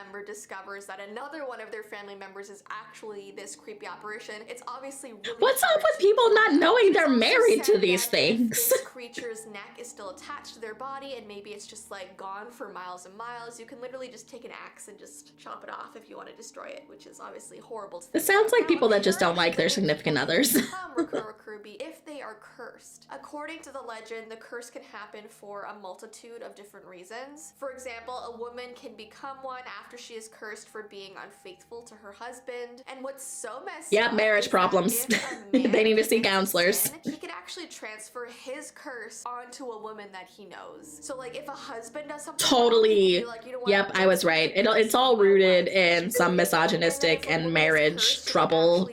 member discovers that another one of their family members is actually this creepy apparition, it's obviously really What's hard up with to people prove not that. knowing It is they're also married to said these that if things? this creature's neck is still attached to their body and maybe it's just like gone for miles and miles, you can literally just take an axe and just chop it off if you want to destroy it, which is obviously horrible to think It sounds about. like people that just don't Apparently, like their significant others. become Rakurukurubi if they are cursed. According to the legend, the curse can happen for a multitude of different reasons. For example, a woman can become one after she is cursed for being unfaithful to her husband. And what's so messed up Marriage is problems. that if a man They need to see commits a counselors. sin, he could actually transfer his curse onto a woman that he knows. So like if a husband does something Totally. wrong, he can be like, you know what, Yep, I was right. It's all rooted in some misogynistic and marriage trouble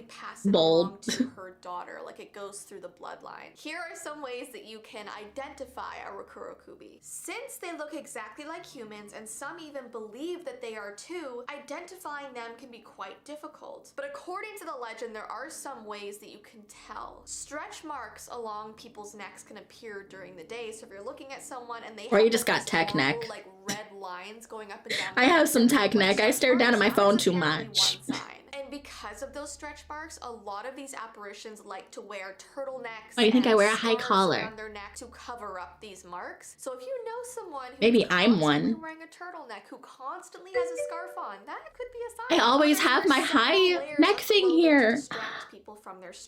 bull. to her daughter, like it goes through the bloodline. Here are some ways that you can identify a Rakurukubi. Since they look exactly like humans and some even believe that they are too, identifying them can be quite difficult. But according to the legend, there are some ways that you can tell. Stretch marks along people's necks can appear during the day, so if you're looking at someone and they Or have you just got these tech neck. horrible, like red lines going up and down. I have some tech neck. I stare down at my phone too Apparently much. one sign. And because of those stretch marks, a lot of these apparitions like to wear turtlenecks. Why do you think and I wear a high scarves collar? around their neck to cover up these marks. So if you know someone who's Maybe I'm constantly one. wearing a turtleneck, who constantly has a scarf on, that could be a sign. I always have my high neck thing here.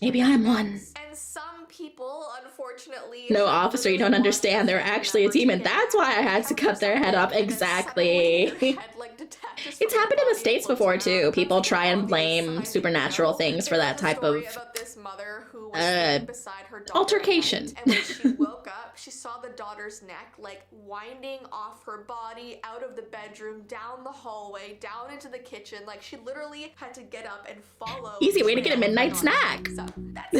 Maybe I'm one. And some people, unfortunately, No, officer, you don't understand. They're actually a demon. That's why I had to cut their head up. Exactly. It's happened in the States before, too. People try and blame supernatural things for that type of altercation. And when she woke up, she saw the daughter's neck like winding off her body out of the bedroom, down the hallway, down into the kitchen. Like she literally had to get up and follow. Easy way to get a midnight snack. So that's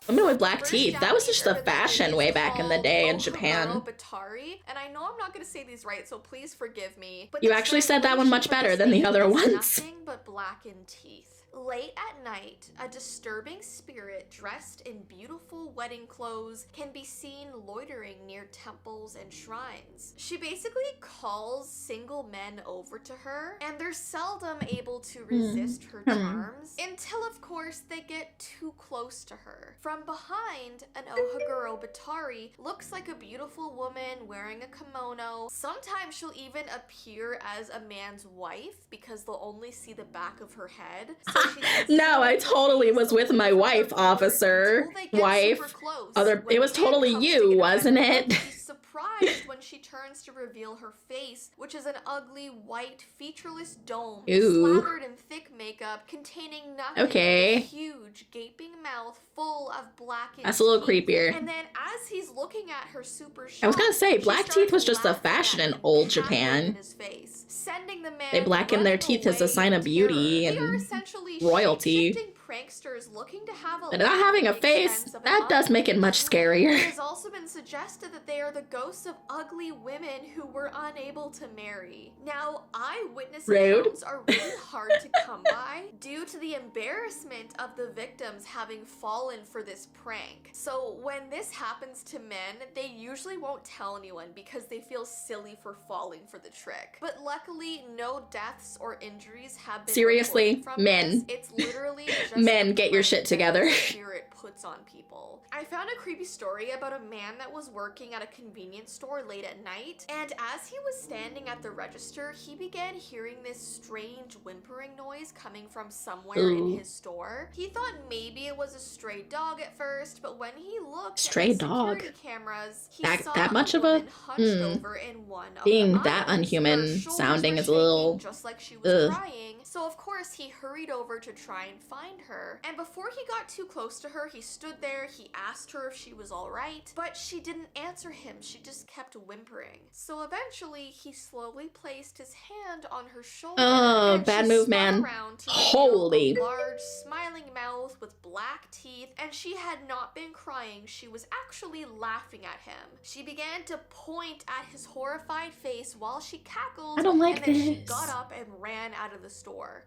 Women with black teeth. That was just the fashion way back in the day in Japan. And I know I'm not going to say these right, so please forgive me. But You actually said that one much better than the other ones. Nothing but blackened teeth. Late at night, a disturbing spirit dressed in beautiful wedding clothes can be seen loitering near temples and shrines. She basically calls single men over to her, and they're seldom able to resist her charms, until of course they get too close to her. From behind, an Ohaguro Batari looks like a beautiful woman wearing a kimono. Sometimes she'll even appear as a man's wife because they'll only see the back of her head. So No, I totally was with my wife, officer. Wife. It was totally you, wasn't it? She's surprised when she turns to reveal her face, which is an ugly, white, featureless dome slathered in thick makeup containing nothing but a huge, gaping mouth full of blackened That's a little creepier. And then as he's looking at her super shocked, I was gonna say, black teeth was just a fashion in old Japan. They blacken their teeth as a sign of beauty and royalty. Pranksters looking to have But not having a face, that does make it much scarier. It has also been suggested that they are the ghosts of ugly women who were unable to marry. Now, eyewitness accounts are really hard to come by due to the embarrassment of the victims having fallen for this prank. So when this happens to men, they usually won't tell anyone because they feel silly for falling for the trick. But luckily, no deaths or injuries have been Seriously, from men. This. It's literally just men, get your shit together. Spirit puts on people. I found a creepy story about a man that was working at a convenience store late at night, and as he was standing at the register, he began hearing this strange whimpering noise coming from somewhere in his store. He thought maybe it was a stray dog at first, but when he looked at the security cameras, he saw that much of a hunched over in one of being the that aisles. unhuman Her shoulders sounding were is a little shaking just like she was crying. So of course he hurried over to try and find her. And before he got too close to her, he stood there, he asked her if she was alright, but she didn't answer him, she just kept whimpering. So eventually he slowly placed his hand on her shoulder. Oh, and bad she move, spun man. around to Holy. reveal a large smiling mouth with black teeth, and she had not been crying, she was actually laughing at him. She began to point at his horrified face while she cackled. I don't like and then this. she got up and ran out of the store.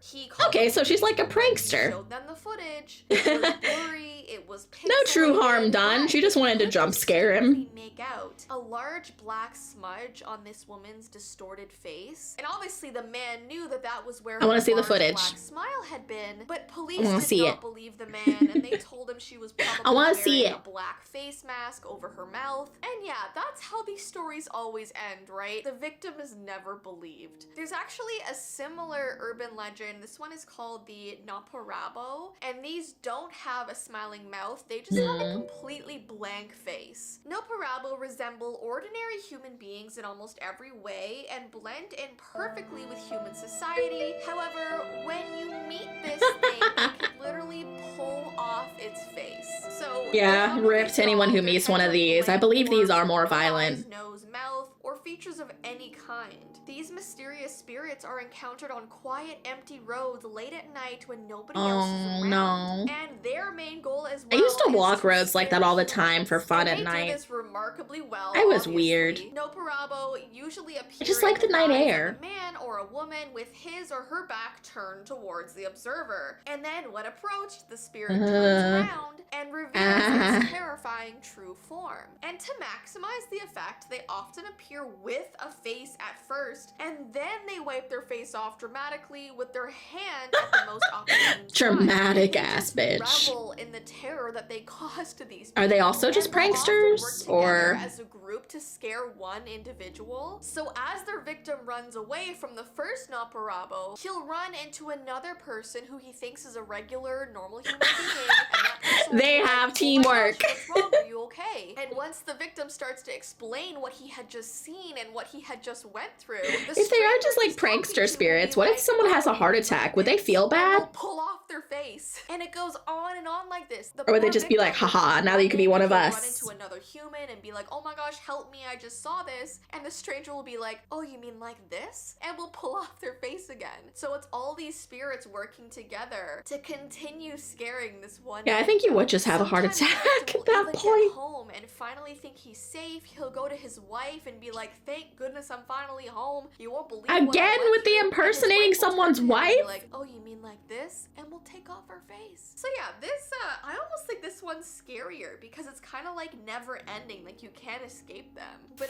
Okay, so she's like a prankster. Showed them the the footage. It was blurry, it was pixelated. No true harm done. She just wanted to jump scare him. Make out a large black smudge on this woman's distorted face. And obviously the man knew that that was where I want to her see the large footage. black smile had been, but police wanna did see not it. believe the man, and they told him she was probably I want to wearing see a it. black face mask over her mouth. And yeah, that's how these stories always end, right? The victim is never believed. There's actually a similar urban legend. This one is called the Naparabo, and these don't have a smiling mouth. They just have a completely blank face. Naparabo resemble ordinary human beings in almost every way and blend in perfectly with human society. However, when you meet this thing, it can literally pull off its face. So Yeah, rip to anyone who meets one of these. I believe these are more violent. eyes, nose, mouth, or features of any kind. These mysterious spirits are encountered on quiet, empty roads late at night when nobody else is Oh, around. no. And their main goal as I well used to is walk to roads like scare that all the humans. time for fun And at night. They do this remarkably well. I was obviously. weird. Naparabo usually appears I just like the night air. a man or a woman with his or her back turned towards the observer. And then when approached, the spirit turns around and reveals its terrifying true form. And to maximize the effect, they often appear with a face at first, and then they wipe their face off dramatically with their hand at the most opportune time. Dramatic They ass just bitch. revel in the terror that they cause to these Are they people. also just And they'll often work pranksters, together or- as a group to scare one individual. So as their victim runs away from the first Naparabo, he'll run into another person who he thinks is a regular, normal human being, and that person will They be like, have "Oh my gosh, teamwork." what's wrong? Are you okay?" And once the victim starts to explain what he had just seen and what he had just went through, the If they are just stranger like he's talking to prankster will spirits, be what if like, someone has a "Oh, heart you attack? like Would they this?" feel And bad? they'll pull off their face, and it goes on and on like this. The Or would they poor just be like, victim will haha, just now that you run could be in, one of he'll us. Run into another human and be like, "Oh my gosh, help me! I just saw this." And the stranger will be like, "Oh, you mean like this?" And will pull off their face again. So it's all these spirits working together to continue scaring this one. Yeah, I think you would just have a heart Sometimes the attack victim at will that even point. Get home and finally think he's safe. He'll go to his wife and be like, "Thank goodness I'm finally home. You won't believe what I Again went with the through." And his impersonating wife will turn someone's to him and be wife? like, "Oh, you mean like this?" And we'll take off her face. So yeah, this I almost think this one's scarier because it's kind of like never ending. Like you can't escape them. But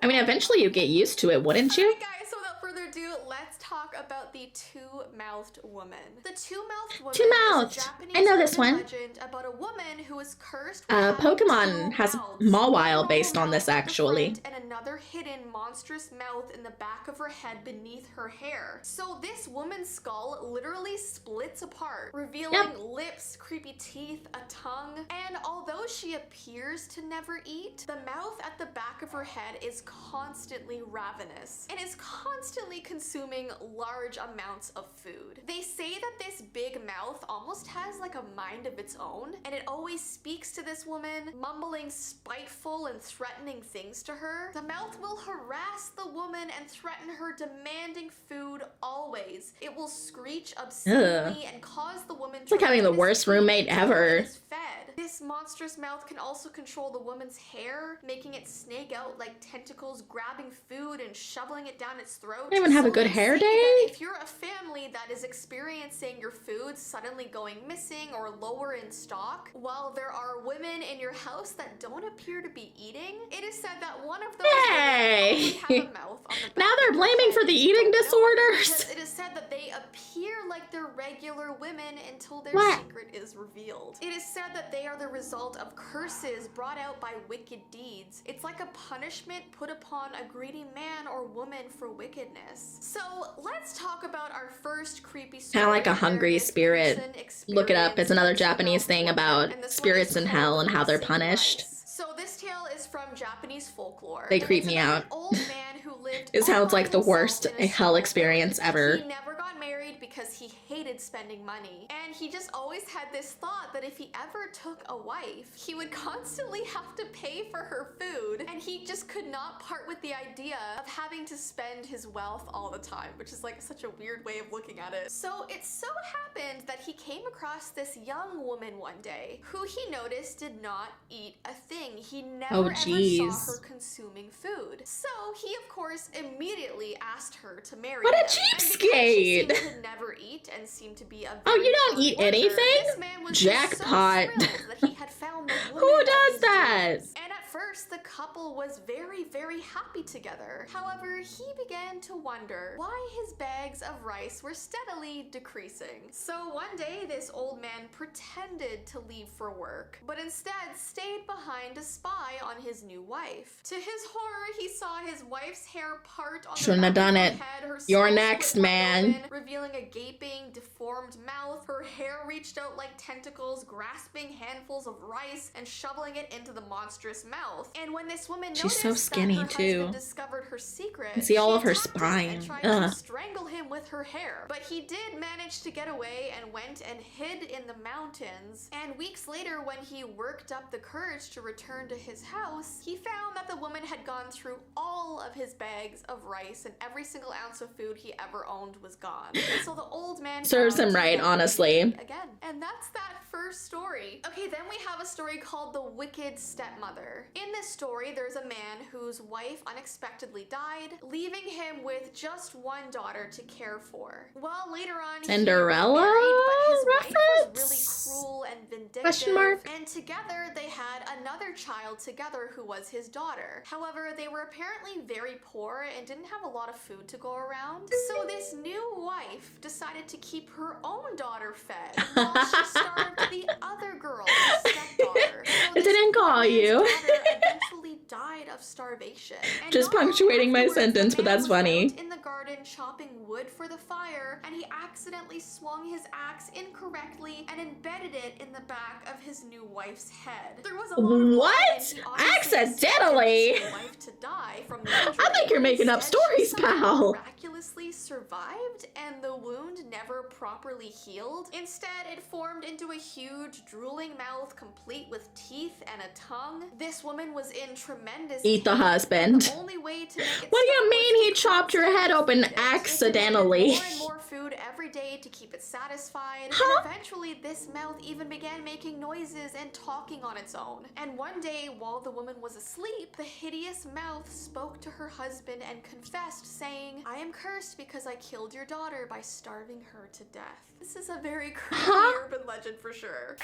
I mean, eventually you get used to it, wouldn't you? Alright guys, so without further ado, let's talk about the two-mouthed woman. The two-mouthed woman Two-mouthed. is a Japanese I know this urban one. legend about a woman who is cursed with having Pokemon two has mouths. Mawile One based on mouth this, at the actually. front and another hidden monstrous mouth in the back of her head beneath her hair. So this woman's skull literally splits apart, revealing lips, creepy teeth, a tongue, and although she appears to never eat, the mouth at the back of her head is constantly ravenous and is constantly consuming large amounts of food. They say that this big mouth almost has like a mind of its own, and it always speaks to this woman, mumbling spiteful and threatening things to her. The mouth will harass the woman and threaten her, demanding food always. It will screech obscenely and cause the woman It's like having the worst roommate ever. Fed. This monstrous mouth can also control the woman's hair, making it snake out like tentacles, grabbing food and shoveling it down its throat. Don't even have a good they hair say day? that if you're a family that is experiencing your food suddenly going missing or lower in stock, while there are women in your house that don't appear to be eating, it is said that one of those Hey! women probably have a mouth on the back Now of they're their blaming head for the and eating don't know it, disorders. because it is said that they appear like they're regular women until their What? secret is revealed. It is said that they are the result of curses brought out by wicked deeds. It's like a punishment put upon a greedy man or woman for wickedness. So let's talk about our first creepy story. Kinda like a where hungry this spirit. person Look it up. It's another experienced Japanese a thing two-mouthed about woman, and this one spirits is in called hell and how they're missing punished. lice. So this tale is from Japanese folklore. They and creep it's me about out. An old man who lived It all sounds by like the himself worst in a hell small experience village. ever. He never got married because he hated spending money, and he just always had this thought that if he ever took a wife, he would constantly have to pay for her food, and he just could not part with the idea of having to spend his wealth all the time, which is like such a weird way of looking at it. So it so happened that he came across this young woman one day who he noticed did not eat a thing. He never ever jeez. saw her consuming food. So he of course immediately asked her to marry What a him. And because she cheapskate! seemed to never eat and seemed seemed to be a Oh, you very don't hard eat worker, anything? this man was Jackpot. just so thrilled that he had found the woman Who of does his that? dreams. And at first, the couple was very, very happy together. However, he began to wonder why his bags of rice were steadily decreasing. So one day, this old man pretended to leave for work, but instead stayed behind to spy on his new wife. To his horror, he saw his wife's hair part on Shouldn't the have back done of her it. head, her You're skull next, split wide man. open, revealing a gaping, deformed mouth. Her hair reached out like tentacles, grasping handfuls of rice and shoveling it into the monstrous mouth. And when this woman She's noticed so skinny, that her too. husband discovered her secret, You see all she of her attacked him spine. and tried Ugh. to strangle him with her hair. But he did manage to get away and went and hid in the mountains. And weeks later, when he worked up the courage to return to his house, he found that the woman had gone through all of his bags of rice and every single ounce of food he ever owned was gone. And so the old man Serves found him right, that honestly. again. And that's that first story. Okay, then we have a story called The Wicked Stepmother. In this story, there's a man whose wife unexpectedly died, leaving him with just one daughter to care for. Well, later on, Cinderella he remarried, but his wife was reference? really cruel and vindictive. Question mark? And together they had another child together who was his daughter. However, they were apparently very poor and didn't have a lot of food to go around. So this new wife decided to keep her own daughter fed while she starved the other girl, her stepdaughter. So It didn't call woman's you. daughter eventually died of starvation. And Just not long punctuating my afterwards, sentence, the but man that's was funny. out in the garden chopping wood for the fire, and he accidentally swung his axe incorrectly and embedded it in the back of his new wife's head. There was a lot of blood, What? and he obviously Accidentally? expected his new wife to die from the injury. I think you're making up Instead, she stories, somehow pal. miraculously survived, and the wound never properly healed. Instead, it formed into a huge, drooling mouth complete with teeth and a tongue. This woman was in tremendous Eat the pain, husband. and the only way to make it What do you stop mean was he to chopped your head open constantly feed it. accidentally? It demanded more and more food every day to keep it satisfied, Huh? and eventually this mouth even began making noises and talking on its own. And one day, while the woman was asleep, the hideous mouth spoke to her husband and confessed, saying, "I am cursed because I killed your daughter by starving her to death." This is a very creepy urban legend for sure.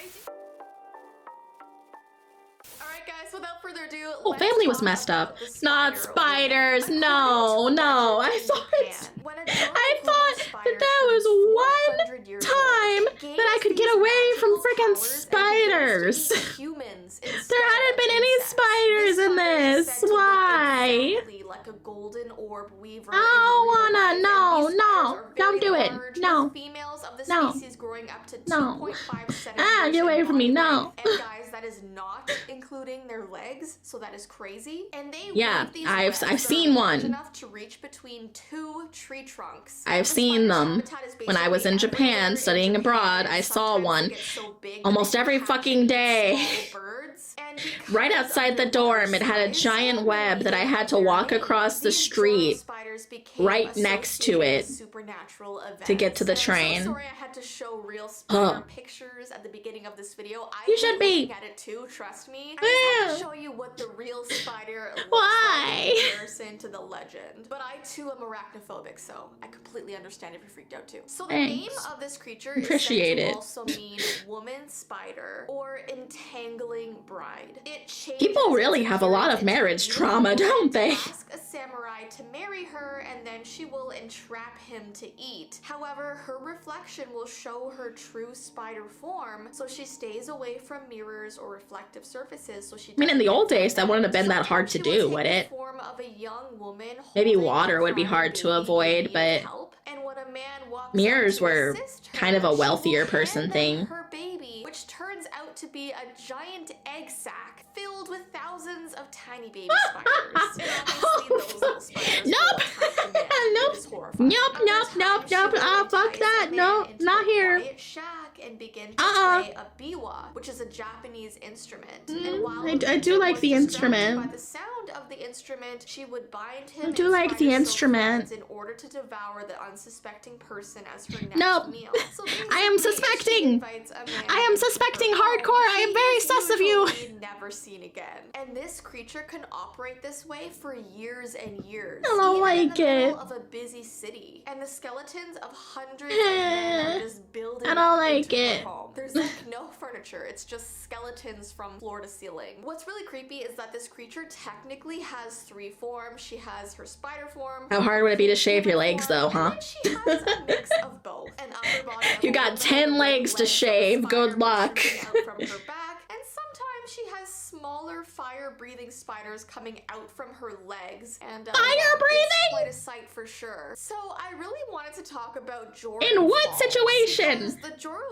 Alright guys, without further ado, Oh, let's family was talk messed about up. the Not spider spiders. According No, to no. legend I in thought Japan, when a giant I global thought spider that was turned one 400 years old, time it gained that I could get these away from magical frickin' powers and spiders. begins to eat humans There instead hadn't of been any insects. spiders in spider is this. said to look Why? exactly like a golden orb weaver I in don't real wanna. life, and No, these no. spiders are Don't very do it. large, No. with females of the No. species growing up to No. 2.5 centimeters Get away in from me. body No. length. And guys, that is not including their legs, so that is crazy. And they Yeah, weave these I've webs that seen are one. large enough to reach between 2 tree trunks. I've The seen spider's them. habitat is When I was in basically Japan everywhere in studying Japan, abroad, and I saw sometimes one they get so big that almost they every hatch fucking into day. small birds. And because Right of outside the their dorm, large it had a size, giant web that I had to their walk name, across the these street spiders became right next to associated it with supernatural events. to get to the And I'm train. so sorry I had to show real spider Huh. pictures at the beginning of this video. I You hate should be. looking at it too, trust me. I just have to Yeah. show you what the real spider looks Why? like in comparison to the legend. But I too am arachnophobic, so I completely understand if you're freaked out too. So the name Thanks. of this creature is Appreciate said to it. also mean woman spider or entangling bride. It changes People really its have a lot of appearance into marriage a trauma, woman don't to they? ask a samurai to marry her, and then she will entrap him to eat. However, her reflection will show her true spider form, so she stays away from mirrors or reflective surfaces. So she. I mean, in the doesn't old get days, that wouldn't have been that hard Sometimes to she will do, would take the it? form of a young woman Maybe holding water a would be crying hard to baby avoid, in need of but help. And when a man walks mirrors up to were assist her, kind of a she will wealthier hand person them thing. her baby, which turns out to be a giant egg sac filled with thousands of tiny baby spiders. And obviously those little spiders will Nope. attack the man. It Nope. is horrifying. Nope, Over nope, time, nope, she nope. will Ah, fuck entice that. a man No, into not a here. quiet shack and begin to play a biwa, which is a Japanese instrument. And while I do like the instrument. By the sound of the instrument, she would bind him. I do like the instrument in order to devour the unsuspecting person as her next meal. So I am suspecting. I am suspecting hardcore. I am very sus of you. Never seen again. And this creature can operate this way for years and years. I don't like in the it. Middle of a busy city, and the skeletons of hundreds of men are just building. I don't like it. Home. There's like no furniture. It's just skeletons from floor to ceiling. What's really creepy is that this creature technically has 3 forms. She has her spider form. How hard would it be to shave your legs though, huh? And she has a mix of both. An upper body. You got 10 legs to shave. Good luck. Out from her back, and sometimes she has smaller fire-breathing spiders coming out from her legs. And fire-breathing? It's quite a sight for sure. So I really wanted to talk about Joro. In what situation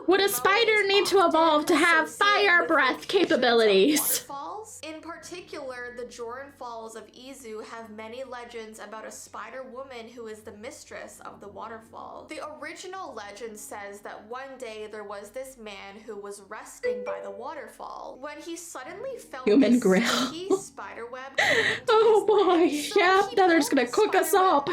would a spider need to evolve to have fire breath capabilities? In particular, the Joran Falls of Izu have many legends about a spider woman who is the mistress of the waterfall. The original legend says that one day there was this man who was resting by the waterfall when he suddenly felt human this grill. spider web. Oh boy, yeah, now they're just gonna cook us up.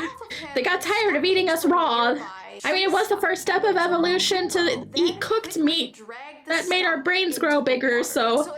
They got tired of eating us raw. I mean, it was the first step of evolution to eat cooked meat that made our brains grow bigger, so...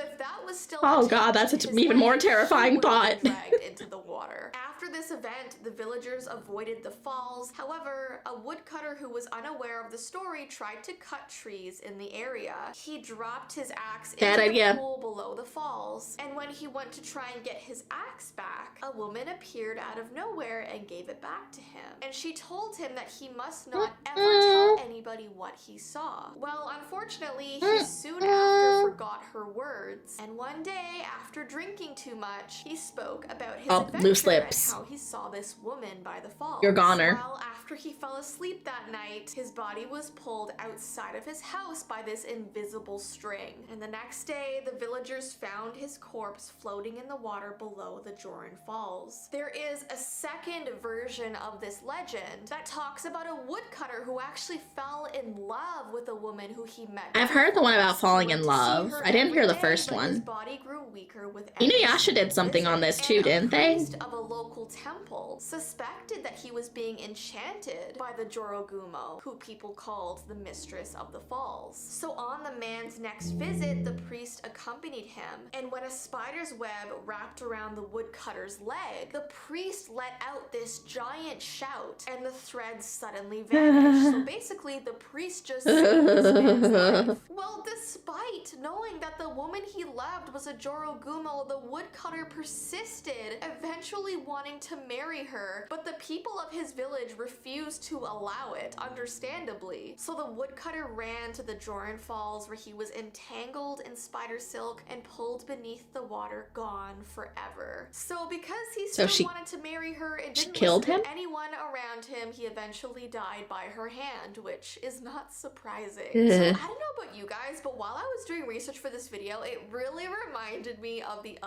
Oh god, that's an even more terrifying thought. Into the water. After this event, the villagers avoided the falls. However, a woodcutter who was unaware of the story tried to cut trees in the area. He dropped his axe into the pool below the falls, and when he went to try and get his axe back, a woman appeared out of nowhere and gave it back to him. And she told him that he must not ever tell anybody what he saw. Well, unfortunately, he soon after forgot her words, and one day, after drinking too much, he spoke about his adventure and how he saw this woman by the falls. You're goner. Well, after he fell asleep that night, his body was pulled outside of his house by this invisible string. And the next day, the villagers found his corpse floating in the water below the Joran Falls. There is a second version of this legend that talks about a woodcutter who actually fell in love with a woman who he met. I've heard the one about falling in love. I didn't hear the first one. His body grew weaker with Inuyasha did something on this too, didn't they? A priest of a local temple suspected that he was being enchanted by the Jorogumo, who people called the mistress of the falls. So on the man's next visit, the priest accompanied him, and when a spider's web wrapped around the woodcutter's leg, the priest let out this giant shout, and the thread suddenly vanished. So basically, the priest just saved this man's life. Well, despite knowing that the woman he loved was a Jorogumo, the woodcutter persisted, eventually wanting to marry her, but the people of his village refused to allow it, understandably. So the woodcutter ran to the Joran Falls, where he was entangled in spider silk and pulled beneath the water, gone forever. So because he still wanted to marry her and didn't listen to anyone around him, he eventually died by her hand, which is not surprising. So I don't know about you guys, but while I was doing research for this video, it really reminded me of the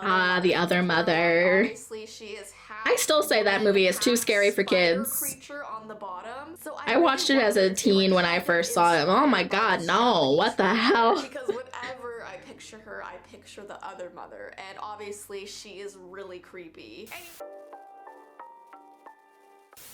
other mother. Obviously, she is I still say that movie is too scary for kids. Creature on the bottom. So I watched it as a teen when I first saw it. Oh my god, no. What the hell? Because whenever I picture her, I picture the other mother, and obviously she is really creepy.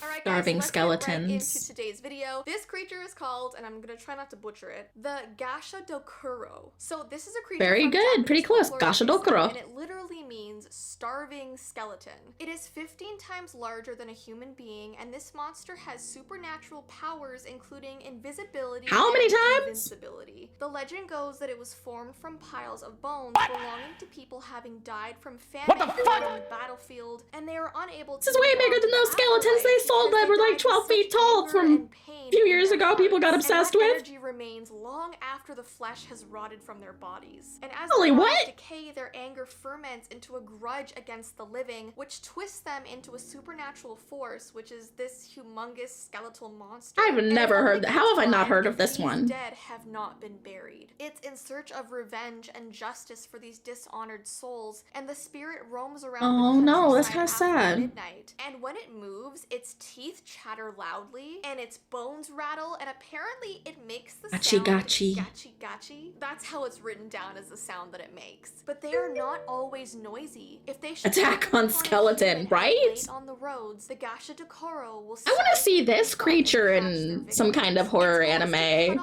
Alright guys, Starving let's skeletons. get right into today's video. This creature is called, and I'm gonna try not to butcher it, the Gashadokuro. So this is a creature Very good, Japanese pretty close. folklore Gashadokuro. and it literally means starving skeleton. It is 15 times larger than a human being, and this monster has supernatural powers, including invisibility How many and times? invincibility. The legend goes that it was formed from piles of bones belonging to people having died from famine on the battlefield, and they were unable to. This is way bigger than those skeletons they sold that were like 12 feet tall from a few years ago people got obsessed with. Energy remains long after the flesh has rotted from their bodies. And as Holy their what? bodies decay, their anger ferments into a grudge against the living, which twists them into a supernatural force, which is this humongous skeletal monster. I've never heard that. How have I not heard of this These one? dead have not been buried. It's in search of revenge and justice for these dishonored souls, and the spirit roams around Oh the no, that's countryside kind of after sad. midnight. And when it moves, its teeth chatter loudly, and its bones rattle, and apparently it makes the Gachi sound gachi. gachi gachi. That's how it's written down as the sound that it makes. But they are not always noisy. If they should Attack on skeleton, right? late on the roads, the Gasha Dekoro will I want to see this creature in some kind of horror anime.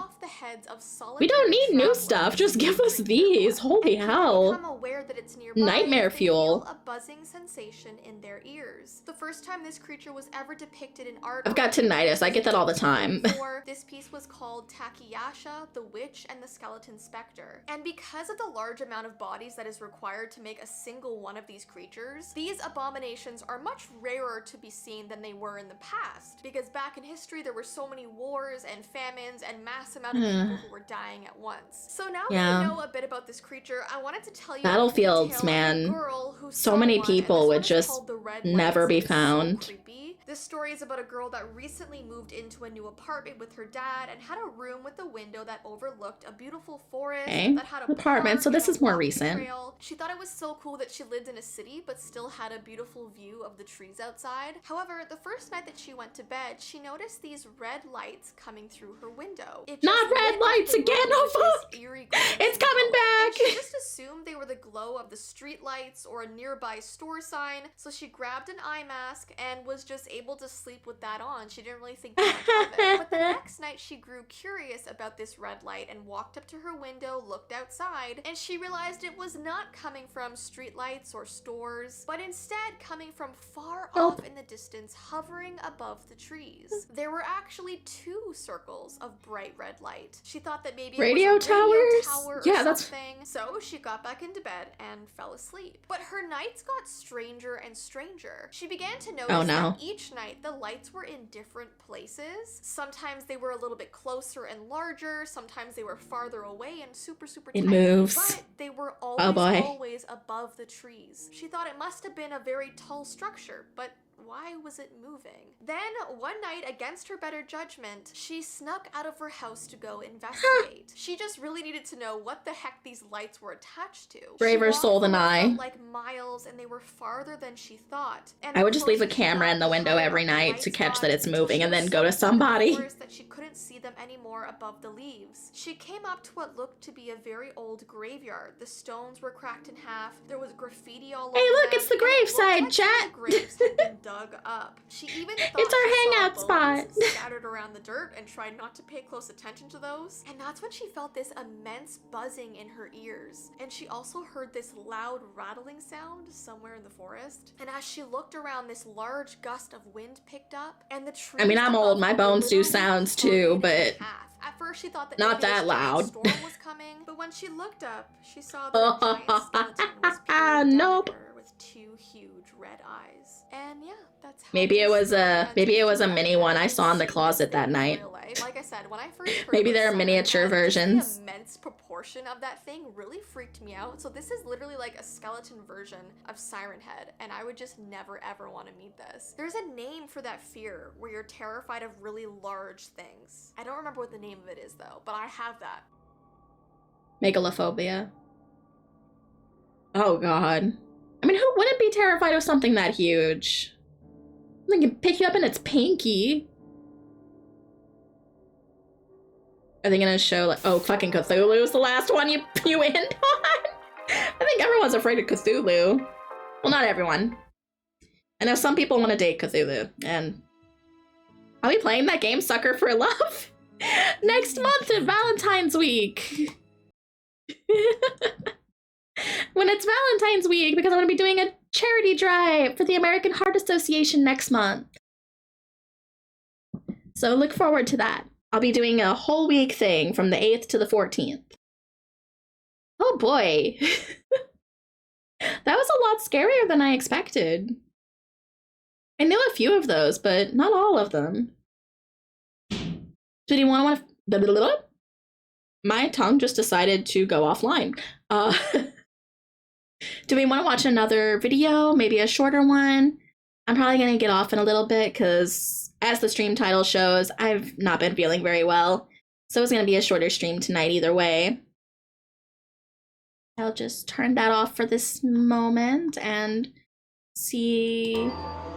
We don't need new stuff, just give us these. Holy hell. Nightmare fuel. A buzzing sensation in their ears. The first time this creature was ever depicted in art. I've got tinnitus, I get that all the time. This piece was called Takiyasha, the Witch and the Skeleton Spectre. And because of the large amount of bodies that is required to make a single one of these creatures, these abominations are much rarer to be seen than they were in the past. Because back in history, there were so many wars and famines and mass amount of people who were dying at once. So now that we know a bit about this creature, I wanted to tell you battlefields, man. So many people would just never be found. This story is about a girl that recently moved into a new apartment with her dad and had a room with a window that overlooked a beautiful forest that had a apartment, so this is more recent. Trail. She thought it was so cool that she lived in a city but still had a beautiful view of the trees outside. However, the first night that she went to bed, she noticed these red lights coming through her window. Not red lights again! Oh fuck! It's coming back! She just assumed they were the glow of the street lights or a nearby store sign, so she grabbed an eye mask and was just able to sleep with that on. She didn't really think too much of it. But the next night she grew curious about this red light and walked up to her window, looked outside, and she realized it was not coming from street lights or stores, but instead coming from far off in the distance, hovering above the trees. There were actually 2 circles of bright red light. She thought that maybe radio it was a radio tower or yeah, something. So she got back into bed and fell asleep. But her nights got stranger and stranger. She began to notice that each night the lights were in different places. Sometimes they were a little bit closer and larger, sometimes they were farther away and super tiny. It moves. But they were always above the trees. She thought it must have been a very tall structure, but why was it moving? Then, one night, against her better judgment, she snuck out of her house to go investigate. She just really needed to know what the heck these lights were attached to. Braver soul than I. Like miles, and they were farther than she thought. And I would just leave a camera in the window every night to catch that it's moving and then go to somebody. That she couldn't see them anymore above the leaves. She came up to what looked to be a very old graveyard. The stones were cracked in half. There was graffiti all over. Hey, look, it's the graveside, chat. The graves had been dug up. She even thought it's our hangout spot. Scattered around the dirt and tried not to pay close attention to those. And that's when she felt this immense buzzing in her ears. And she also heard this loud rattling sound somewhere in the forest. And as she looked around, this large gust of wind picked up, and the trees. I mean, I'm old. My bones do sounds too, but at first she thought that not that loud. Storm was coming, but when she looked up, she saw that a giant skeleton was peering down at her with 2 huge red eyes. And yeah, that's how maybe it was a mini one I saw in the closet that night. Like I said, when I first heard maybe there are miniature versions. The immense proportion of that thing really freaked me out. So this is literally like a skeleton version of Siren Head, and I would just never ever want to meet this. There's a name for that fear where you're terrified of really large things. I don't remember what the name of it is though, but I have that. Megalophobia. Oh god. I mean, who wouldn't be terrified of something that huge? They can pick you up in its pinky. Are they gonna show like, oh, fucking Cthulhu is the last one you end on? I think everyone's afraid of Cthulhu. Well, not everyone. I know some people want to date Cthulhu, and I'll be playing that game, Sucker for Love, next month at Valentine's Week. When it's Valentine's Week, because I'm gonna be doing a charity drive for the American Heart Association next month. So look forward to that. I'll be doing a whole week thing from the 8th to the 14th. Oh boy. That was a lot scarier than I expected. I knew a few of those, but not all of them. Do you want to... My tongue just decided to go offline. Do we want to watch another video? Maybe a shorter one? I'm probably going to get off in a little bit because, as the stream title shows, I've not been feeling very well. So it's going to be a shorter stream tonight either way. I'll just turn that off for this moment and see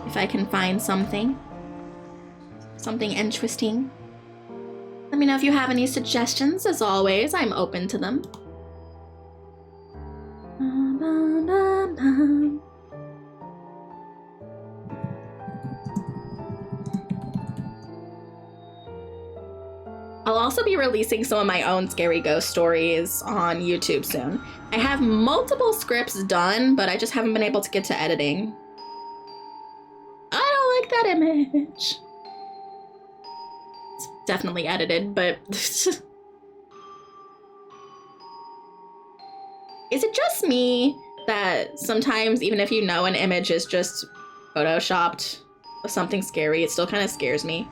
if I can find something. Something interesting. Let me know if you have any suggestions. As always, I'm open to them. I'll also be releasing some of my own scary ghost stories on YouTube soon. I have multiple scripts done, but I just haven't been able to get to editing. I don't like that image. It's definitely edited, but... Is it just me that sometimes, even if you know an image is just photoshopped with something scary, it still kind of scares me?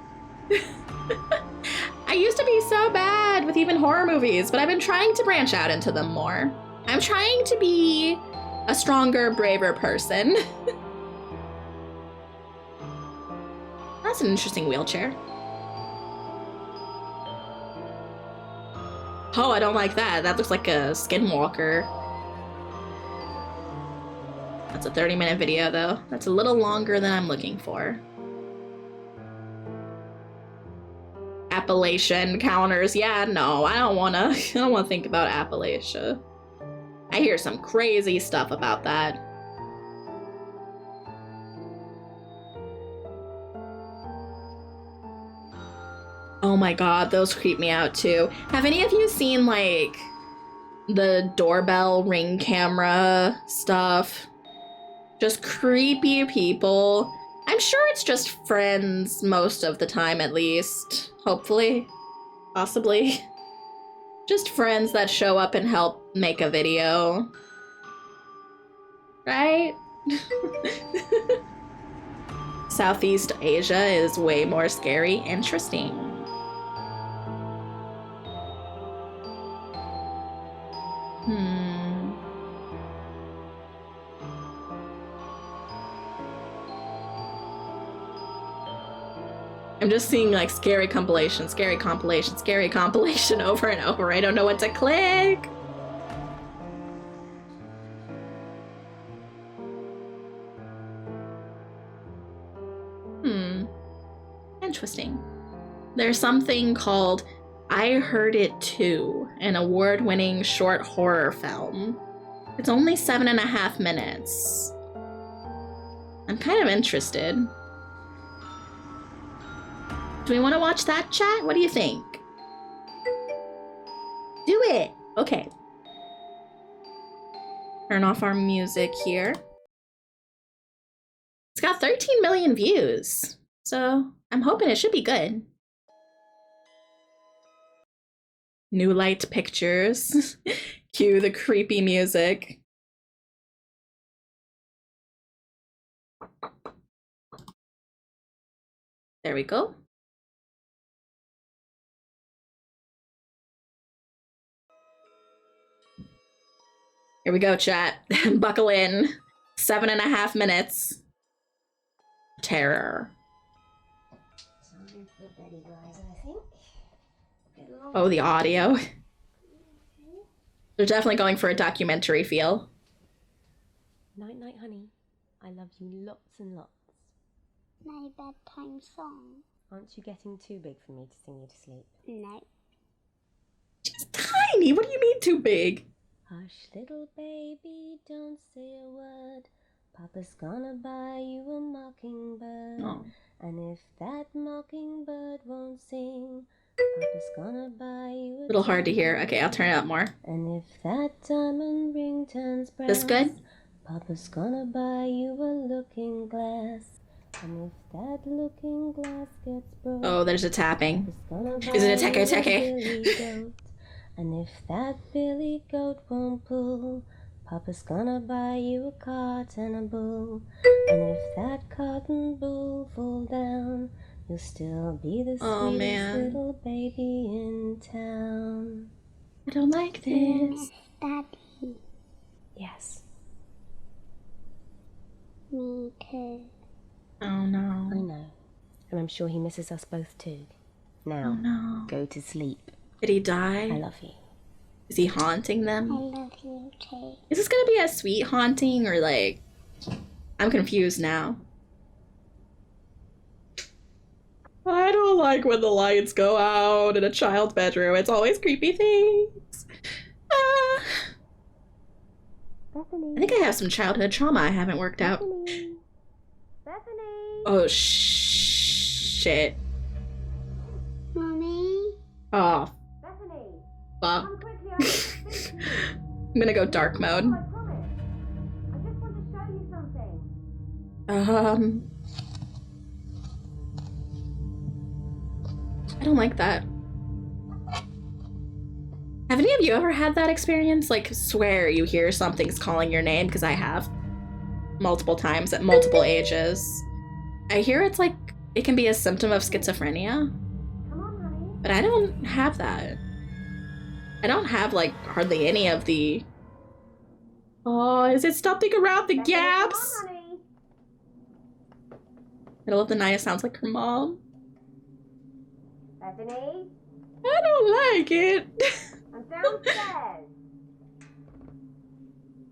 I used to be so bad with even horror movies, but I've been trying to branch out into them more. I'm trying to be a stronger, braver person. That's an interesting wheelchair. Oh, I don't like that. That looks like a skinwalker. That's a 30-minute video, though. That's a little longer than I'm looking for. Appalachian counters. Yeah, no, I don't wanna think about Appalachia. I hear some crazy stuff about that. Oh my god, those creep me out too. Have any of you seen like the doorbell ring camera stuff? Just creepy people. I'm sure it's just friends most of the time, at least. Hopefully. Possibly. Just friends that show up and help make a video. Right? Southeast Asia is way more scary. Interesting. I'm just seeing like scary compilation over and over. I don't know what to click. Interesting. There's something called I Heard It Too, an award-winning short horror film. It's only 7.5 minutes. I'm kind of interested. Do we want to watch that, chat? What do you think? Do it! Okay. Turn off our music here. It's got 13 million views, so I'm hoping it should be good. New light pictures. Cue the creepy music. There we go. Here we go, chat. Buckle in. 7.5 minutes. Terror. Oh, the audio. They're definitely going for a documentary feel. Night, night, honey. I love you lots and lots. My bedtime song. Aren't you getting too big for me to sing you to sleep? No. She's tiny. What do you mean too big? Hush, little baby, don't say a word. Papa's gonna buy you a mockingbird. Oh. And if that mockingbird won't sing, Papa's gonna buy you a Little hard to hear. Okay, I'll turn it up more. And if that diamond ring turns brown, This good? Papa's gonna buy you a looking glass. And if that looking glass gets broke, Oh, there's a tapping. Papa's Is it a gonna teke buy you teke? billy goat. And if that billy goat won't pull, Papa's gonna buy you a cart and a bull. And if that cart and bull fall down, you'll still be the sweetest little baby in town. I don't like this. Daddy. Yes. Me too. Oh no. I know. And I'm sure he misses us both too. Now, Oh no. go to sleep. Did he die? I love you. Is he haunting I them? love you too. Is this gonna be a sweet haunting or like... I'm confused now. I don't like when the lights go out in a child's bedroom. It's always creepy things. I think I have some childhood trauma I haven't worked out. Oh, shit. Mommy? Oh, Bethany, fuck. come quickly, I need to speak to you. I'm gonna go dark mode. I promise. I just want to show you something. I don't like that. Have any of you ever had that experience? Like, swear you hear something's calling your name? Because I have. Multiple times at multiple ages. I hear it's like, it can be a symptom of schizophrenia. Come on, honey. But I don't have that. I don't have, like, hardly any of the... Oh, is it stopping around the Bethany, gaps? Come on, honey. Middle of the night, it sounds like her mom. Bethany, I don't like it. I'm downstairs.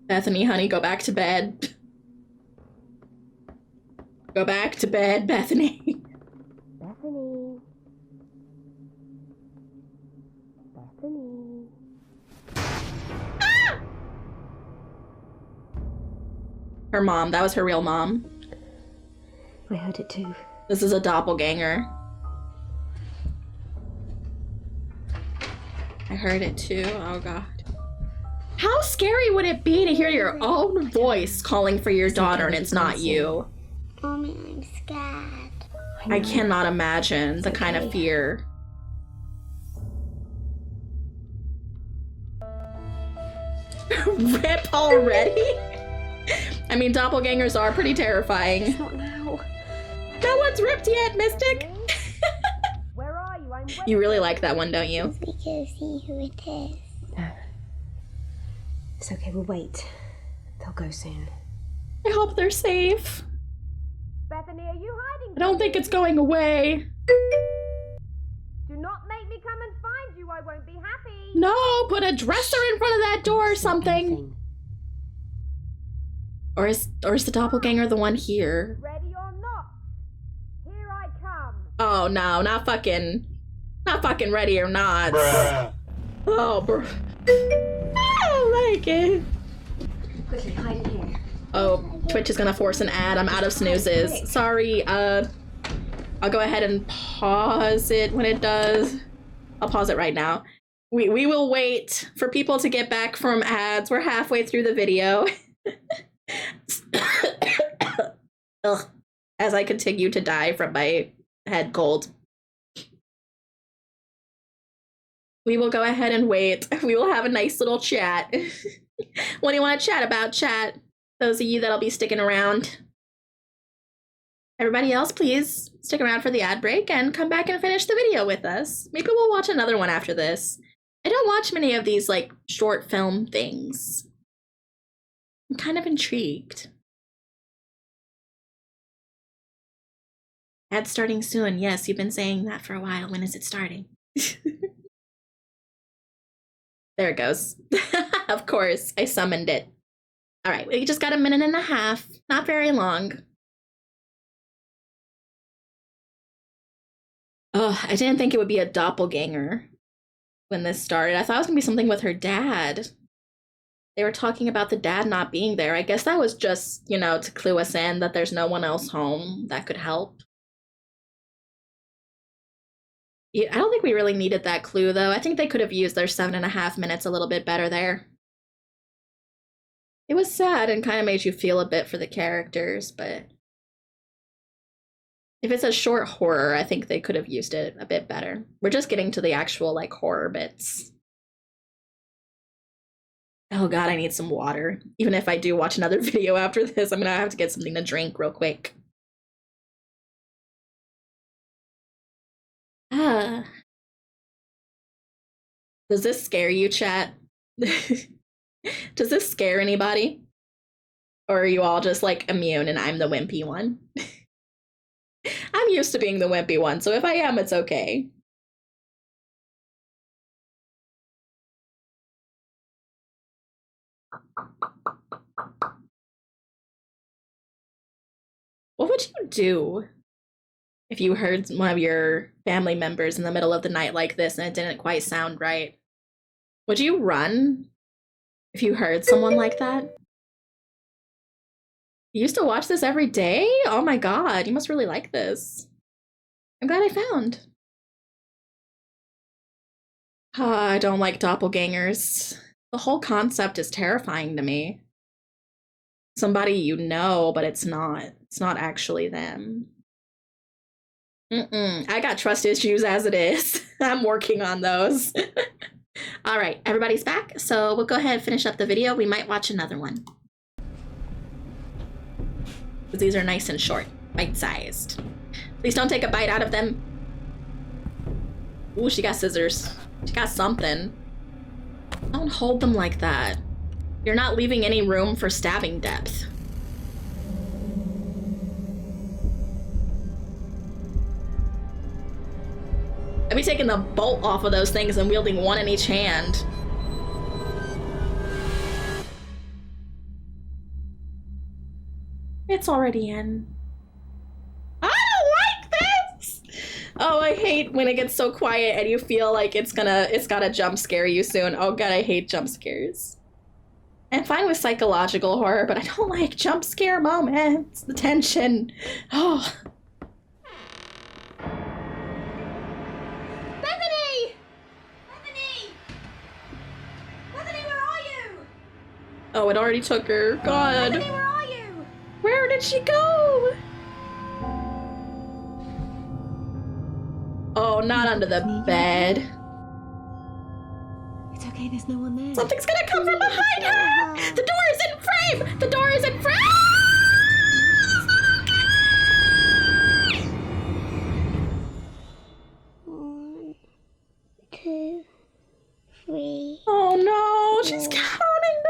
Bethany, honey, go back to bed. Go back to bed, Bethany. Bethany. Bethany. Her mom, that was her real mom. I heard it too. This is a doppelganger. I heard it too, oh god. How scary would it be to hear your own voice calling for your daughter and it's not you? Mommy, I'm scared. I cannot imagine the kind of fear. Rip already? I mean, doppelgangers are pretty terrifying. Not now. No one's ripped yet, Mystic! Where are you? I'm waiting. You really like that one, don't you? We can see who it is. No. It's okay, we'll wait. They'll go soon. I hope they're safe. Bethany, are you hiding? I don't think it's going away. Do not make me come and find you. I won't be happy. No, put a dresser in front of that door or something. Or is the doppelganger the one here? Ready or not? Here I come. Oh no, not fucking ready or not. Bruh. Oh, bro. I don't like it. Quickly, hide in here. Oh, Twitch is gonna force an ad. I'm out of snoozes. Sorry, I'll go ahead and pause it when it does. I'll pause it right now. We will wait for people to get back from ads. We're halfway through the video. Ugh, as I continue to die from my head cold. We will go ahead and wait. We will have a nice little chat. What do you want to chat about, chat? Those of you that'll be sticking around. Everybody else, please stick around for the ad break and come back and finish the video with us. Maybe we'll watch another one after this. I don't watch many of these, like, short film things. I'm kind of intrigued. Ad starting soon. Yes, you've been saying that for a while. When is it starting? There it goes. Of course, I summoned it. All right, we just got a minute and a half. Not very long. Oh, I didn't think it would be a doppelganger when this started. I thought it was gonna be something with her dad. They were talking about the dad not being there. I guess that was just, you know, to clue us in that there's no one else home that could help. Yeah, I don't think we really needed that clue, though. I think they could have used their 7.5 minutes a little bit better there. It was sad and kind of made you feel a bit for the characters, but if it's a short horror, I think they could have used it a bit better. We're just getting to the actual, like, horror bits. Oh god, I need some water. Even if I do watch another video after this, I'm gonna have to get something to drink real quick. Ah. Does this scare you, chat? Does this scare anybody? Or are you all just, like, immune and I'm the wimpy one? I'm used to being the wimpy one, so if I am, it's okay. What would you do If you heard one of your family members in the middle of the night like this and it didn't quite sound right, would you run if you heard someone like that? You used to watch this every day? Oh my god, you must really like this. I'm glad I found. I don't like doppelgangers. The whole concept is terrifying to me. Somebody you know, but it's not. It's not actually them. I got trust issues as it is. I'm working on those. All right, everybody's back, so we'll go ahead and finish up the video. We might watch another one. These are nice and short, bite-sized. Please don't take a bite out of them. Ooh, she got scissors. She got something. Don't hold them like that. You're not leaving any room for stabbing depth. I'd be taking the bolt off of those things and wielding one in each hand. It's already in. I don't like this! Oh, I hate when it gets so quiet and you feel like it's gotta jump scare you soon. Oh god, I hate jump scares. I'm fine with psychological horror, but I don't like jump scare moments. The tension. Oh. Bethany! Bethany! Bethany, where are you? Oh, it already took her. God. Bethany, where are you? Where did she go? Oh, not under the bed. It's okay, there's no one there. Something's gonna come from behind her! The door is in frame! The door is in frame! One, two, three, Oh no, she's counting.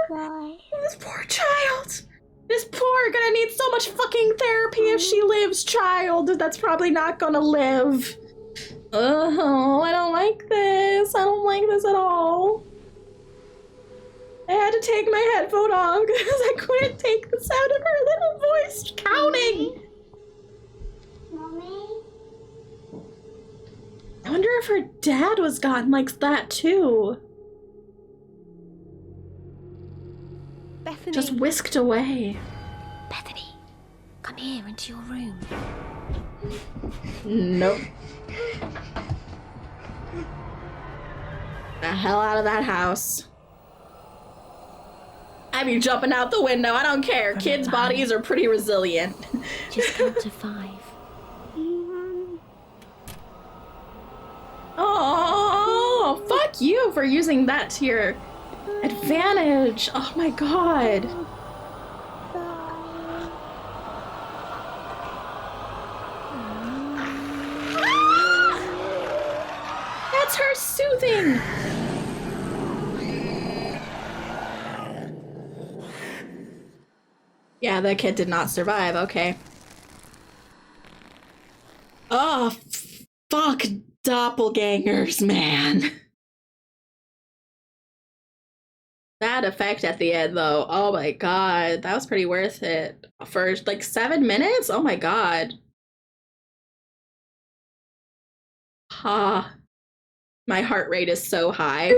5. This poor child. This poor gonna need so much fucking therapy if she lives child. That's probably not gonna live. Oh, I don't like this. I don't like this at all. I had to take my headphone off because I couldn't take the sound of her little voice counting. Mommy? I wonder if her dad was gotten like that too. Bethany. Just whisked away. Bethany, come here into your room. Nope. The hell out of that house. I'd be jumping out the window. I don't care. Kids' bodies are pretty resilient. Just count to 5. Oh, fuck you for using that to your advantage. Oh my god. That's her soothing. Yeah, that kid did not survive. Okay. Oh, fuck doppelgangers, man. That effect at the end, though. Oh my god. That was pretty worth it. For like 7 minutes? Oh my god. Ha. My heart rate is so high.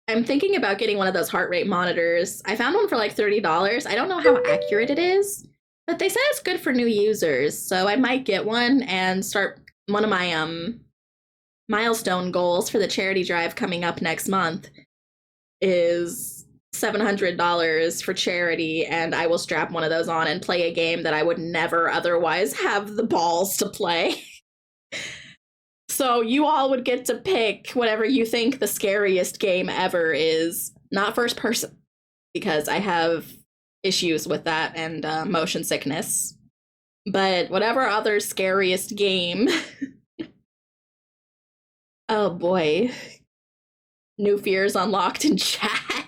I'm thinking about getting one of those heart rate monitors. I found one for like $30. I don't know how accurate it is, but they said it's good for new users, so I might get one and start one of my milestone goals for the charity drive coming up next month is $700 for charity, and I will strap one of those on and play a game that I would never otherwise have the balls to play. So you all would get to pick whatever you think the scariest game ever is. Not first person, because I have issues with that and motion sickness. But whatever other scariest game. Oh boy. New fears unlocked in chat.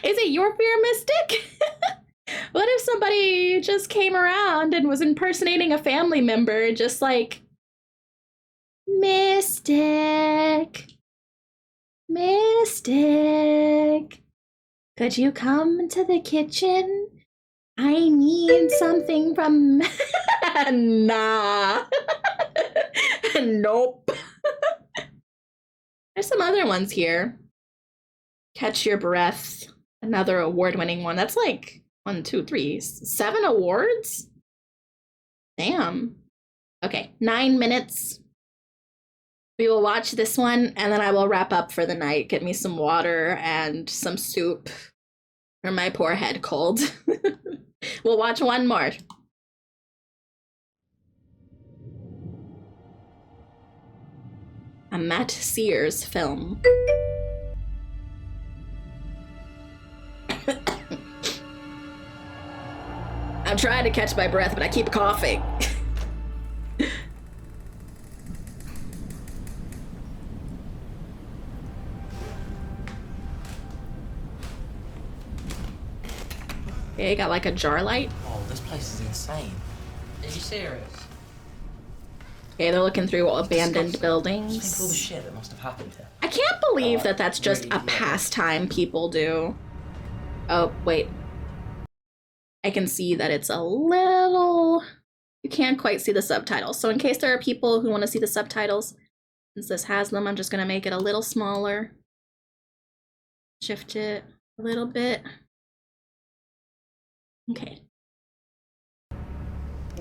Is it your fear, Mystic? What if somebody just came around and was impersonating a family member, just like, Mystic, Mystic, could you come to the kitchen? I need something from... Nah. Nope. There's some other ones here. Catch Your Breath. Another award-winning one. That's like 1, 2, 3, 7 awards? Damn. Okay, 9 minutes. We will watch this one, and then I will wrap up for the night. Get me some water and some soup for my poor head cold. We'll watch one more. A Matt Sears film. I'm trying to catch my breath, but I keep coughing. Okay, got like a jar light. Oh, this place is insane. Are you serious? Okay, they're looking through abandoned Just buildings. think of all the shit that must have happened here. I can't believe Oh, that that's just really a love it. pastime people do. Oh, wait. I can see that it's a little... You can't quite see the subtitles. So in case there are people who want to see the subtitles, since this has them, I'm just going to make it a little smaller. Shift it a little bit. Okay.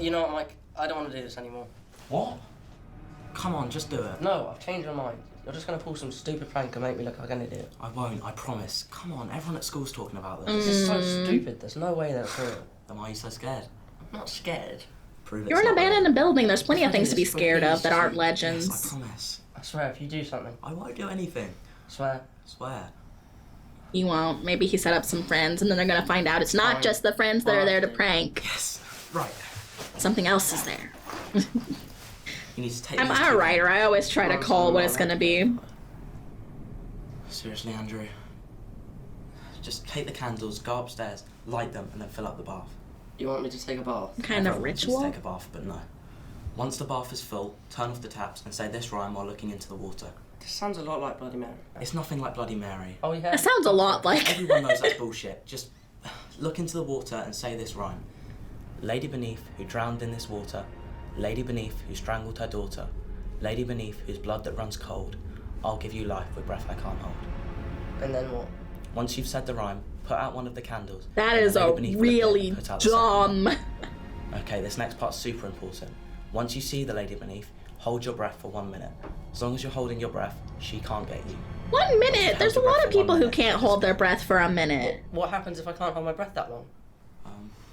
You know what, Mike? I don't want to do this anymore. What? Come on, just do it. No, I've changed my mind. You're just going to pull some stupid prank and make me look like an idiot. I won't, I promise. Come on, everyone at school's talking about this. This is so stupid. There's no way that's real. Then why are you so scared? I'm not scared. Prove You're it's in an not real. abandoned building. There's plenty of things to be Please, scared of that aren't Yes, legends. I promise. I swear, if you do something, I won't do anything. I swear. I swear. You won't. Maybe he set up some friends, and then they're gonna find out it's not Fine. just the friends that are there to Fine. prank. Yes, right. Something else is there. You need to take I'm these a two- writer. I always try to call what it's gonna be. Seriously, Andrew. Just take the candles, go upstairs, light them, and then fill up the bath. You want me to take a bath? Kind of Everyone wants ritual. to take a bath, but no. Once the bath is full, turn off the taps and say this rhyme while looking into the water. This sounds a lot like Bloody Mary. It's nothing like Bloody Mary. Oh, yeah? That sounds a lot like. Everyone knows that's bullshit. Just look into the water and say this rhyme. Lady beneath who drowned in this water. Lady beneath who strangled her daughter. Lady beneath whose blood that runs cold. I'll give you life with breath I can't hold. And then what? Once you've said the rhyme, put out one of the candles. That and is the a lady beneath will appear really and put out the second one. dumb. Okay, this next part's super important. Once you see the lady beneath, hold your breath for 1 minute. As long as you're holding your breath, she can't get you. 1 minute. There's a Hold your lot breath of for 1 people who minute. can't hold their breath for a minute. What happens if I can't hold my breath that long?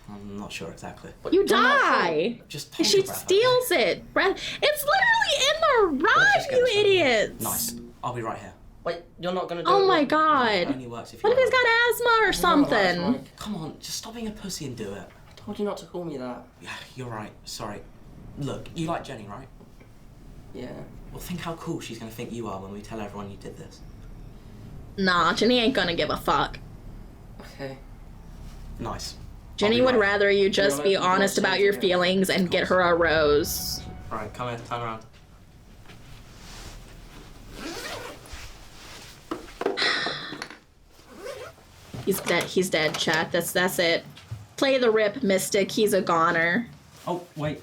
I'm not sure exactly. But You I'm not sure. die. Just hold She your breath. okay? steals it. Breath. It's literally in the Let's rhyme, just get you this over with. idiots. Nice. I'll be right here. Wait, you're not going to do Oh it? my with me? It god. only works if you What if he's hold got asthma or Relax, something? Mike. Come on, just stop being a pussy and do it. I told you not to call me that. Yeah, you're right. Sorry. Look, you like Jenny, right? Yeah. Well, think how cool she's gonna think you are when we tell everyone you did this. Nah, Jenny ain't gonna give a fuck. Okay. Nice. Jenny I'll would be right. rather you just You're be like, honest you're about your sensitive. feelings and get her a rose. Right, come here, turn around. He's dead, chat. That's it. Play the rip, Mystic. He's a goner. Oh, wait.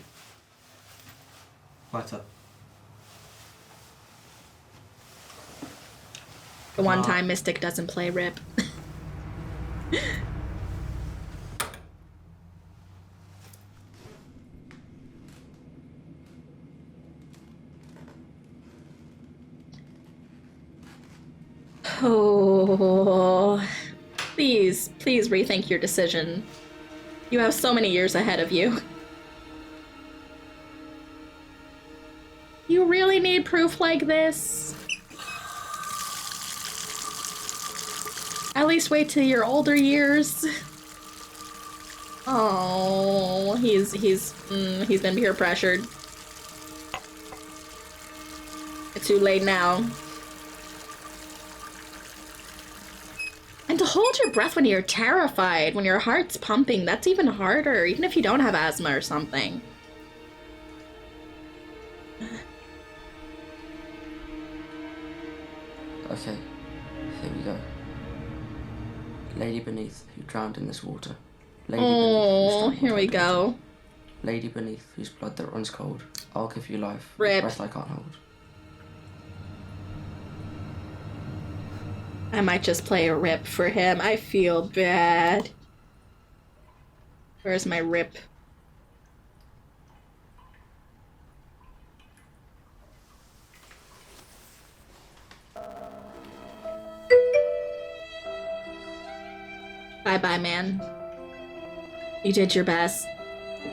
Lighter. The one time Mystic doesn't play rip. Oh, please rethink your decision. You have so many years ahead of you. You really need proof like this? At least wait till your older years. Oh, he's been peer pressured. It's too late now. And to hold your breath when you're terrified, when your heart's pumping, that's even harder, even if you don't have asthma or something. Okay, here we go. Lady beneath who drowned in this water. Lady beneath, Oh, whose here we strangled her go. daughter. Lady beneath, whose blood that runs cold. I'll give you life, Rip. breath I can't hold. I might just play a rip for him. I feel bad. Where's my rip? Bye-bye, man. You did your best.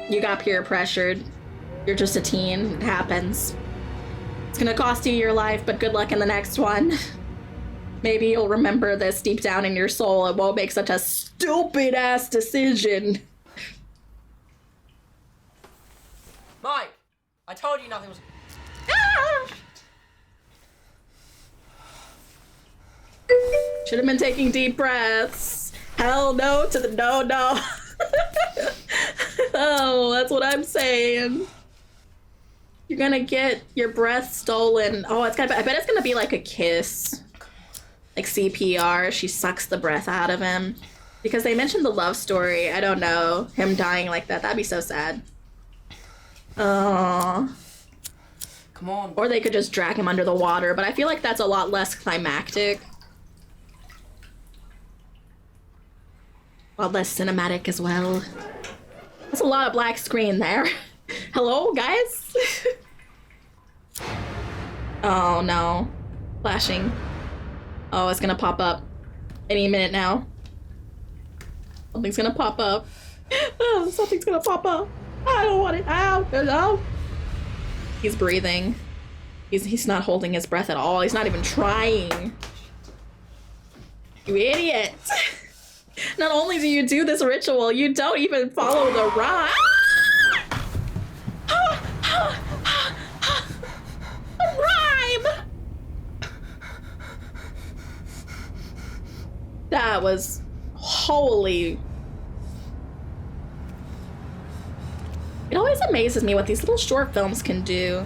You got peer pressured. You're just a teen. It happens. It's gonna cost you your life, but good luck in the next one. Maybe you'll remember this deep down in your soul and won't make such a stupid-ass decision. Mike! I told you nothing was... Should have been taking deep breaths. Hell no to the no. Oh, that's what I'm saying. You're gonna get your breath stolen. Oh, it's gonna. I bet it's gonna be like a kiss, like CPR. She sucks the breath out of him, because they mentioned the love story. I don't know, him dying like that. That'd be so sad. Oh. Come on. Or they could just drag him under the water, but I feel like that's a lot less climactic. A lot less cinematic as well. That's a lot of black screen there. Hello, guys? Oh no. Flashing. Oh, it's gonna pop up any minute now. Something's gonna pop up. Oh, something's gonna pop up. I don't want it. Ow, ow. He's breathing. He's not holding his breath at all. He's not even trying. You idiot. Not only do you do this ritual, you don't even follow the rhyme. Rhyme! That was holy. It always amazes me what these little short films can do.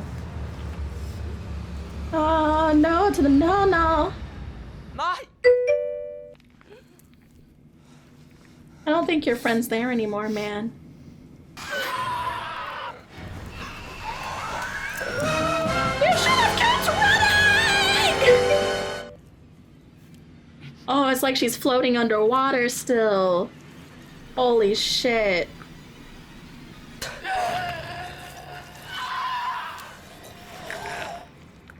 Oh, no to the no. Mike! I don't think your friend's there anymore, man. You should have kept running! Oh, it's like she's floating underwater still. Holy shit.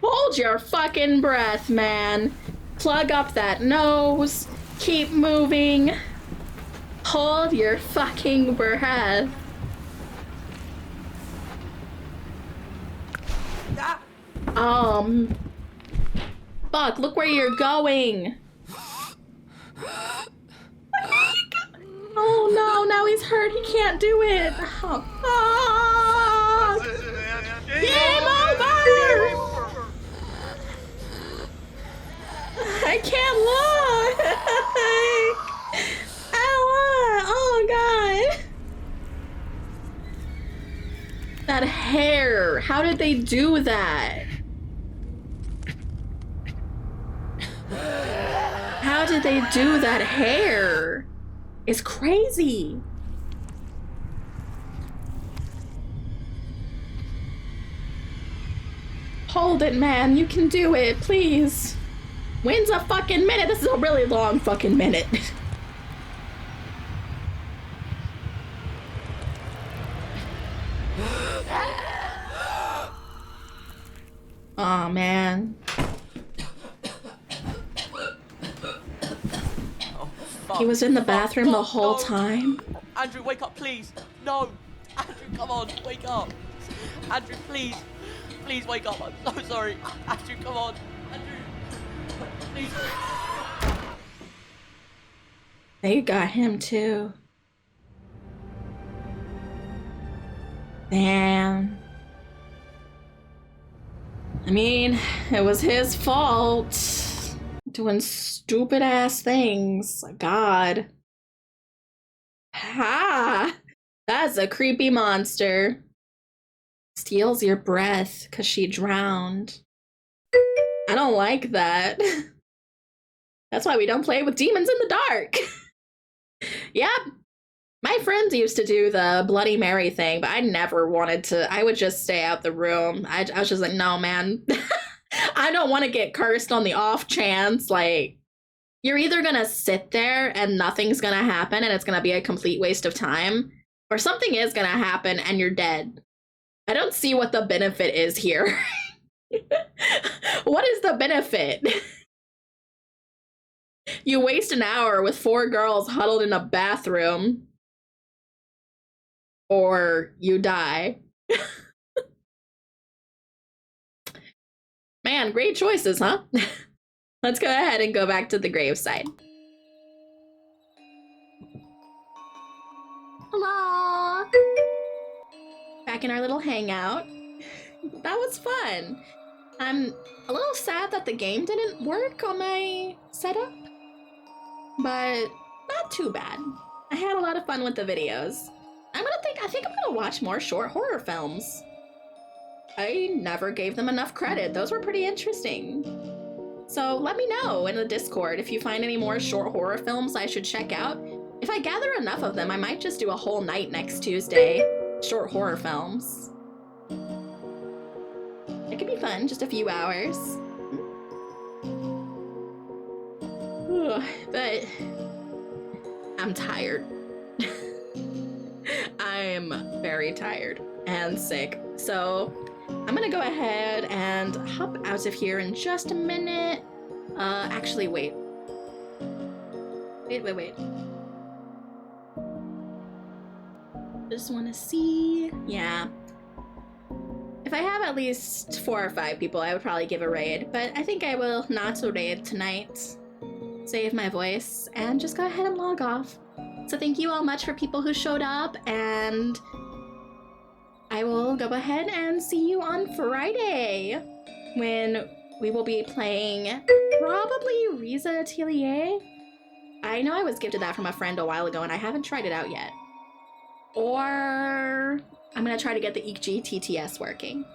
Hold your fucking breath, man. Plug up that nose. Keep moving. Hold your fucking breath. Fuck, look where you're going. Oh no, now he's hurt. He can't do it. Oh, fuck. Game over! I can't look. Oh god. That hair. How did they do that? How did they do that hair? It's crazy. Hold it, man. You can do it, please. When's a fucking minute? This is a really long fucking minute. Oh man. He was in the bathroom the whole time. Andrew, wake up, please. No. Andrew, come on, wake up. Andrew, please. Please wake up. I'm so sorry. Andrew, come on. Andrew, please. They got him too. Damn. I mean, it was his fault. Doing stupid ass things. God. Ha! That's a creepy monster. Steals your breath because she drowned. I don't like that. That's why we don't play with demons in the dark. Yep. My friends used to do the Bloody Mary thing, but I never wanted to. I would just stay out the room. I was just like, no, man. I don't want to get cursed on the off chance. Like, you're either gonna sit there and nothing's gonna happen and it's gonna be a complete waste of time, or something is gonna happen and you're dead. I don't see what the benefit is here. What is the benefit? You waste an hour with 4 girls huddled in a bathroom, or you die. Man, great choices, huh? Let's go ahead and go back to the graveside. Hello! Back in our little hangout. That was fun. I'm a little sad that the game didn't work on my setup, but not too bad. I had a lot of fun with the videos. I think I'm gonna watch more short horror films. I never gave them enough credit. Those were pretty interesting. So let me know in the Discord if you find any more short horror films I should check out. If I gather enough of them, I might just do a whole night next Tuesday. Short horror films. It could be fun, just a few hours. But I'm tired. I'm very tired and sick. So I'm gonna go ahead and hop out of here in just a minute. Actually, wait. Wait. Just wanna see. Yeah. If I have at least 4 or 5 people, I would probably give a raid, but I think I will not raid tonight. Save my voice and just go ahead and log off. So thank you all much for people who showed up, and I will go ahead and see you on Friday when we will be playing probably Riza Atelier. I know I was gifted that from a friend a while ago and I haven't tried it out yet. Or I'm gonna try to get the EG TTS working.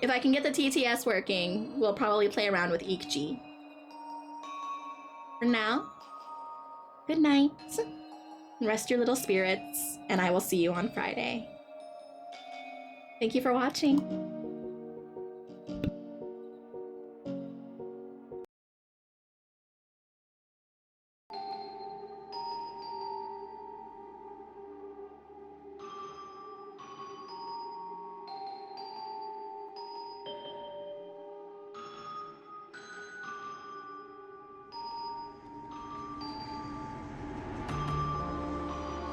If I can get the TTS working, we'll probably play around with EG. For now, good night. Rest your little spirits, and I will see you on Friday. Thank you for watching.